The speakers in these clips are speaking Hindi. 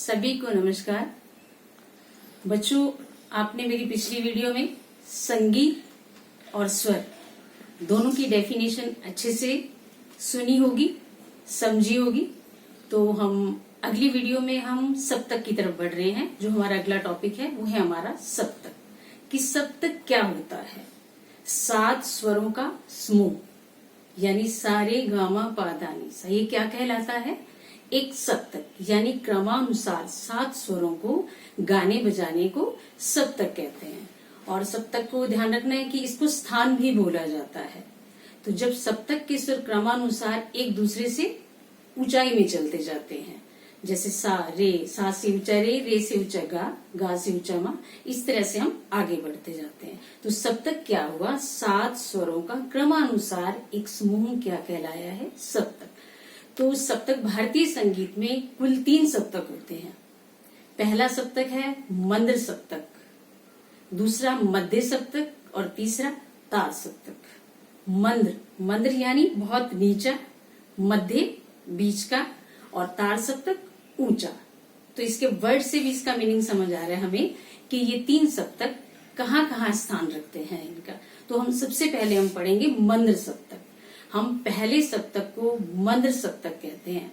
सभी को नमस्कार। बच्चों, आपने मेरी पिछली वीडियो में संगीत और स्वर दोनों की डेफिनेशन अच्छे से सुनी होगी, समझी होगी। तो हम अगली वीडियो में हम सप्तक की तरफ बढ़ रहे हैं। जो हमारा अगला टॉपिक है वो है हमारा सप्तक। कि सप्तक क्या होता है? 7 स्वरों का समूह, यानी सारे गामा पादानी सा। ये क्या कहलाता है? एक सप्तक, यानी क्रमानुसार 7 स्वरों को गाने बजाने को सप्तक कहते हैं। और सप्तक को ध्यान रखना है कि इसको स्थान भी बोला जाता है। तो जब सप्तक के स्वर क्रमानुसार एक दूसरे से ऊंचाई में चलते जाते हैं, जैसे सा से ऊंचा रे से ऊंचा गा से ऊंचा मा, इस तरह से हम आगे बढ़ते जाते हैं। तो सप्तक क्या हुआ? 7 स्वरों का क्रमानुसार एक समूह क्या कहलाया है? सप्तक। तो सप्तक भारतीय संगीत में कुल 3 सप्तक होते हैं। पहला सप्तक है मंद्र सप्तक, दूसरा मध्य सप्तक और तीसरा तार सप्तक। मंद्र यानी बहुत नीचा, मध्य बीच का और तार सप्तक ऊंचा। तो इसके वर्ड से भी इसका मीनिंग समझ आ रहा है हमें कि ये 3 सप्तक कहाँ कहाँ स्थान रखते हैं इनका। तो हम सबसे पहले हम पढ़ेंगे मंद्र सप्तक। हम पहले सप्तक को मंद्र सप्तक कहते हैं।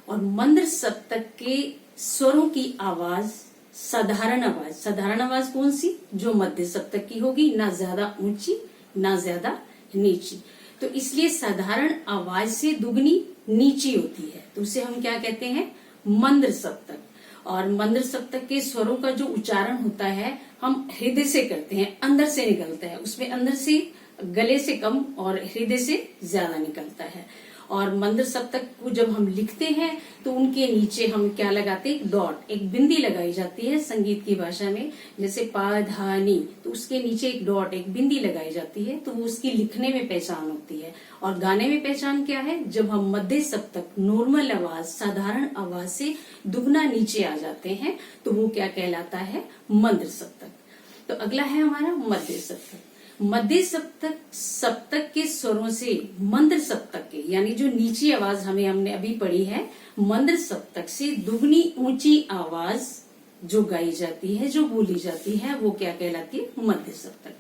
और मंद्र सप्तक के स्वरों की आवाज साधारण आवाज कौन सी? जो मध्य सप्तक की होगी, ना ज्यादा ऊंची ना ज्यादा नीची। तो इसलिए साधारण आवाज से दुगनी नीची होती है, तो उसे हम क्या कहते हैं? मंद्र सप्तक। और मंद्र सप्तक के स्वरों का जो उच्चारण होता है हम हृदय से करते हैं, अंदर से निकलता है। उसमें अंदर से गले से कम और हृदय से ज्यादा निकलता है। और मंद्र सप्तक को जब हम लिखते हैं तो उनके नीचे हम क्या लगाते हैं? डॉट, एक बिंदी लगाई जाती है संगीत की भाषा में। जैसे पा धा नी, तो उसके नीचे एक डॉट, एक बिंदी लगाई जाती है, तो वो उसकी लिखने में पहचान होती है। और गाने में पहचान क्या है? जब हम मध्य सप्तक, नॉर्मल आवाज, साधारण आवाज से दुगना नीचे आ जाते हैं तो वो क्या कहलाता है? मंद्र सप्तक। तो अगला है हमारा मध्य सप्तक। मध्य सप्तक के स्वरों से मंद्र सप्तक के, यानी जो नीची आवाज हमने अभी पढ़ी है, मंद्र सप्तक से दुगनी ऊंची आवाज जो गाई जाती है, जो बोली जाती है, वो क्या कहलाती है? मध्य सप्तक।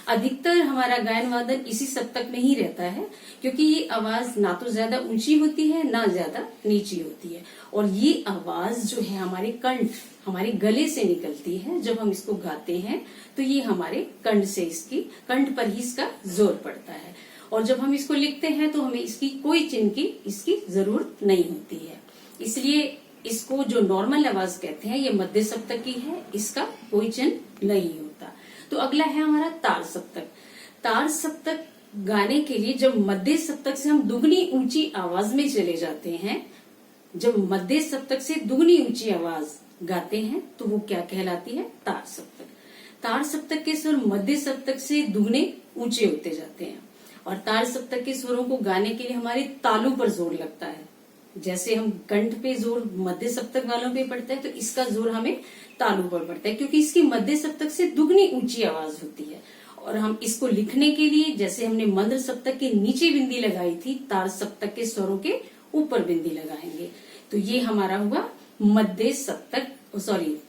अधिकतर हमारा गायन वादन इसी सप्तक में ही रहता है, क्योंकि ये आवाज ना तो ज्यादा ऊंची होती है ना ज्यादा नीची होती है। और ये आवाज जो है हमारे कंठ, हमारे गले से निकलती है। जब हम इसको गाते हैं तो ये हमारे कंठ पर ही इसका जोर पड़ता है। और जब हम इसको लिखते हैं तो हमें इसकी कोई चिन्ह की इसकी जरूरत नहीं होती है। इसलिए इसको जो नॉर्मल आवाज कहते हैं ये मध्य सप्तक की है, इसका कोई चिन्ह नहीं होता। तो अगला है हमारा तार सप्तक। तार सप्तक गाने के लिए जब मध्य सप्तक से हम दुगनी ऊंची आवाज में चले जाते हैं, जब मध्य सप्तक से दुगनी ऊंची आवाज गाते हैं तो वो क्या कहलाती है? तार सप्तक। तार सप्तक के स्वर मध्य सप्तक से दुगने ऊंचे होते जाते हैं। और तार सप्तक के स्वरों को गाने के लिए हमारे तालू पर जोर लगता है। जैसे हम कंठ पे जोर मध्य सप्तक वालों पे पड़ता है, तो इसका जोर हमें तालू पर पड़ता है, क्योंकि इसकी मध्य सप्तक से दुगनी ऊंची आवाज होती है। और हम इसको लिखने के लिए, जैसे हमने मंद्र सप्तक के नीचे बिंदी लगाई थी, तार सप्तक के स्वरों के ऊपर बिंदी लगाएंगे। तो ये हमारा हुआ मध्य सप्तक,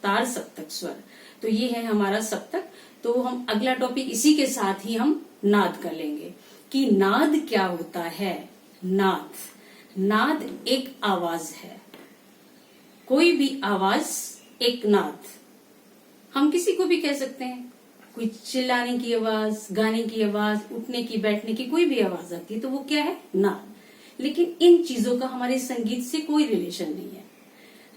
तार सप्तक स्वर। तो ये है हमारा सप्तक। तो हम अगला टॉपिक इसी के साथ ही हम नाद कर लेंगे कि नाद क्या होता है। नाद एक आवाज है। कोई भी आवाज एक नाद। हम किसी को भी कह सकते हैं। कोई चिल्लाने की आवाज, गाने की आवाज, उठने की, बैठने की, कोई भी आवाज आती है तो वो क्या है? नाद। लेकिन इन चीजों का हमारे संगीत से कोई रिलेशन नहीं है।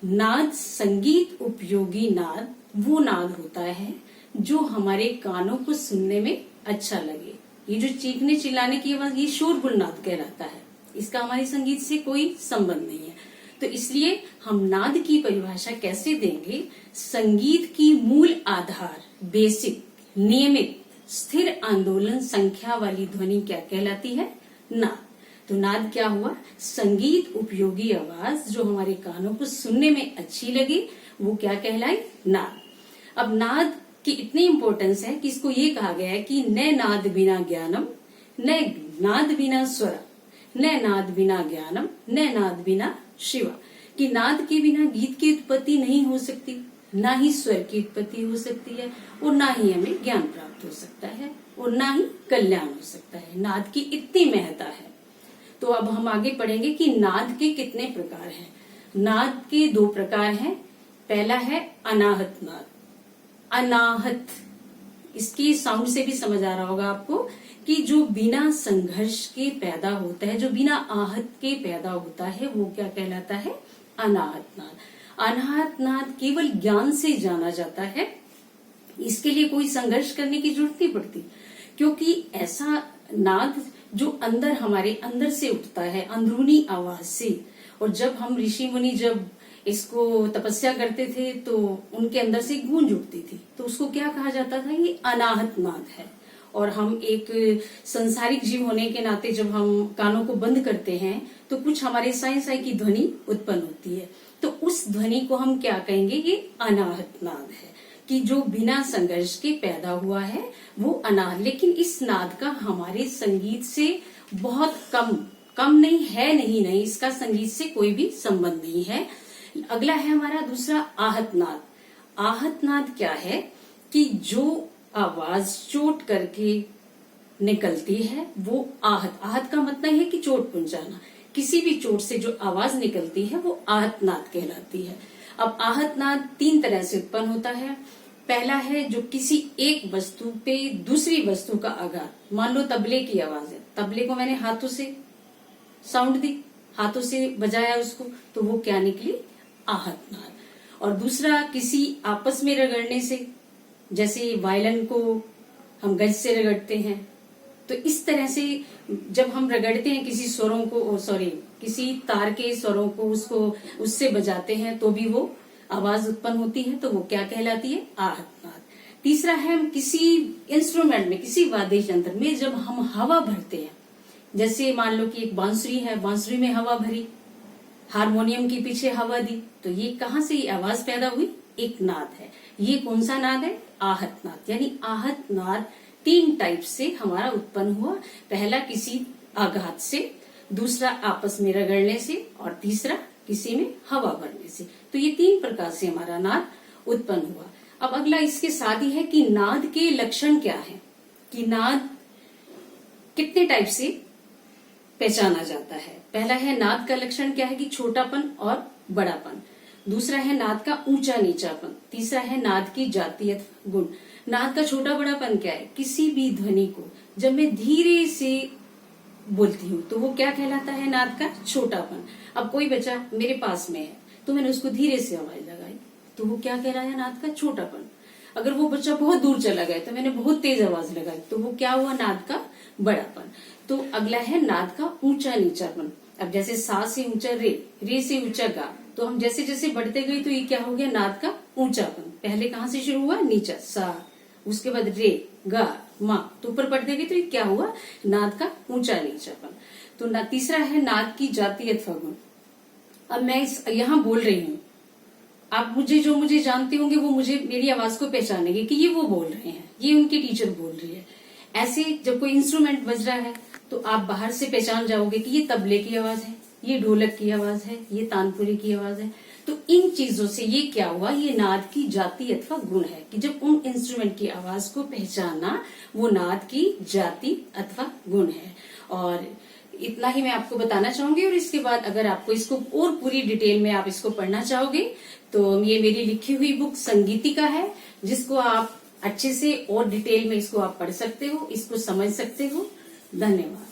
नाद, संगीत उपयोगी नाद वो नाद होता है जो हमारे कानों को सुनने में अच्छा लगे। ये जो चीखने चिल्लाने की आवाज, ये शोरगुल नाद कहलाता है। इसका हमारे संगीत से कोई संबंध नहीं है। तो इसलिए हम नाद की परिभाषा कैसे देंगे? संगीत की मूल आधार, बेसिक, नियमित, स्थिर आंदोलन संख्या वाली ध्वनि क्या कहलाती है? नाद। तो नाद क्या हुआ? संगीत उपयोगी आवाज जो हमारे कानों को सुनने में अच्छी लगे, वो क्या कहलाई? नाद। अब नाद की इतनी इंपॉर्टेंस है कि इसको ये कहा गया है कि न नाद बिना ज्ञानम, न नाद बिना स्वरा, न नाद बिना ज्ञानम, न नाद बिना शिवा। कि नाद के बिना गीत की उत्पत्ति नहीं हो सकती, ना ही स्वर की उत्पत्ति हो सकती है, और ना ही हमें ज्ञान प्राप्त हो सकता है, और ना ही कल्याण हो सकता है। नाद की इतनी महत्ता है। तो अब हम आगे पढ़ेंगे कि नाद के कितने प्रकार हैं। नाद के 2 प्रकार हैं। पहला है अनाहत नाद। अनाहत, इसकी साउंड से भी समझ आ रहा होगा आपको कि जो बिना संघर्ष के पैदा होता है, जो बिना आहत के पैदा होता है, वो क्या कहलाता है? अनाहत नाद। अनाहत नाद केवल ज्ञान से जाना जाता है। इसके लिए कोई संघर्ष करने की जरूरत नहीं पड़ती, क्योंकि ऐसा नाद जो अंदर, हमारे अंदर से उठता है, अंदरूनी आवाज से। और जब हम ऋषि मुनि जब इसको तपस्या करते थे तो उनके अंदर से गूंज उठती थी, तो उसको क्या कहा जाता था? ये अनाहत नाद है। और हम एक संसारिक जीव होने के नाते जब हम कानों को बंद करते हैं तो कुछ हमारे साई साई की ध्वनि उत्पन्न होती है, तो उस ध्वनि को हम क्या कहेंगे? ये अनाहत नाद है, कि जो बिना संघर्ष के पैदा हुआ है वो अनाहत। लेकिन इस नाद का हमारे संगीत से बहुत कम नहीं है, नहीं, इसका संगीत से कोई भी संबंध नहीं है। अगला है हमारा दूसरा आहत नाद। आहत नाद क्या है? कि जो आवाज चोट करके निकलती है वो आहत का मतलब है कि चोट पहुंचाना। किसी भी चोट से जो आवाज निकलती है वो आहत नाद कहलाती है। अब आहत नाद 3 तरह से उत्पन्न होता है। पहला है जो किसी एक वस्तु पे दूसरी वस्तु का आघात। मान लो तबले की आवाज है, तबले को मैंने हाथों से साउंड दी, हाथों से बजाया उसको, तो वो क्या निकली? आहत नाद। और दूसरा किसी आपस में रगड़ने से, जैसे वायलिन को हम गज से रगड़ते हैं, तो इस तरह से जब हम रगड़ते हैं किसी स्वरों को, किसी तार के स्वरों को, उसको उससे बजाते हैं तो भी वो आवाज उत्पन्न होती है, तो वो क्या कहलाती है? आहत नाद। तीसरा है हम किसी इंस्ट्रूमेंट में, किसी वाद्य यंत्र में जब हम हवा भरते हैं, जैसे मान लो कि एक बांसुरी है, बांसुरी में हवा भरी, हारमोनियम के पीछे हवा दी, तो ये कहाँ से ये आवाज पैदा हुई? एक नाद है। ये कौन सा नाद है? आहत नाद। यानी आहत नाद 3 टाइप से हमारा उत्पन्न हुआ। पहला किसी आघात से, दूसरा आपस में रगड़ने से, और तीसरा किसी में हवा भरने से। तो ये 3 प्रकार से हमारा नाद उत्पन्न हुआ। अब अगला इसके साथ ही है कि नाद के लक्षण क्या है, कि नाद कितने टाइप से पहचाना जाता है। पहला है नाद का लक्षण क्या है? कि छोटापन और बड़ापन। दूसरा है नाद का ऊंचा नीचापन। तीसरा है नाद की जाति अथवा गुण। नाद का छोटा बड़ापन क्या है? किसी भी ध्वनि को जब मैं धीरे से बोलती हूँ तो वो क्या कहलाता है? नाद का छोटापन। अब कोई बच्चा मेरे पास में है तो मैंने उसको धीरे से आवाज लगाई, तो वो क्या कहलाया? नाद का छोटापन। अगर वो बच्चा बहुत दूर चला गया तो मैंने बहुत तेज आवाज लगाई, तो वो क्या हुआ? नाद का बड़ापन। तो अगला है नाद का ऊंचा नीचापन। अब जैसे सा से ऊंचा रे से ऊंचा गा, तो हम जैसे जैसे बढ़ते गए तो ये क्या हो गया? नाद का ऊंचापन। पहले कहाँ से शुरू हुआ? नीचा सा, उसके बाद रे गा मा, तो ऊपर बढ़ते गए तो ये क्या हुआ? नाद का ऊंचा नीचापन। तो तीसरा है नाद की जाति अथवा गुण। अब मैं यहाँ बोल रही हूँ, आप मुझे जानते होंगे वो मुझे मेरी आवाज को पहचानेंगे कि ये वो बोल रहे हैं, ये उनके टीचर बोल रही है। ऐसे जब कोई इंस्ट्रूमेंट बज रहा है तो आप बाहर से पहचान जाओगे कि ये तबले की आवाज है, ये ढोलक की आवाज है, ये तानपुरे की आवाज है। तो इन चीजों से ये क्या हुआ? ये नाद की जाति अथवा गुण है, कि जब उन इंस्ट्रूमेंट की आवाज को पहचाना वो नाद की जाति अथवा गुण है। और इतना ही मैं आपको बताना चाहूंगी। और इसके बाद अगर आपको इसको और पूरी डिटेल में आप इसको पढ़ना चाहोगे तो ये मेरी लिखी हुई बुक संगीतिका है, जिसको आप अच्छे से और डिटेल में इसको आप पढ़ सकते हो, इसको समझ सकते हो। धन्यवाद।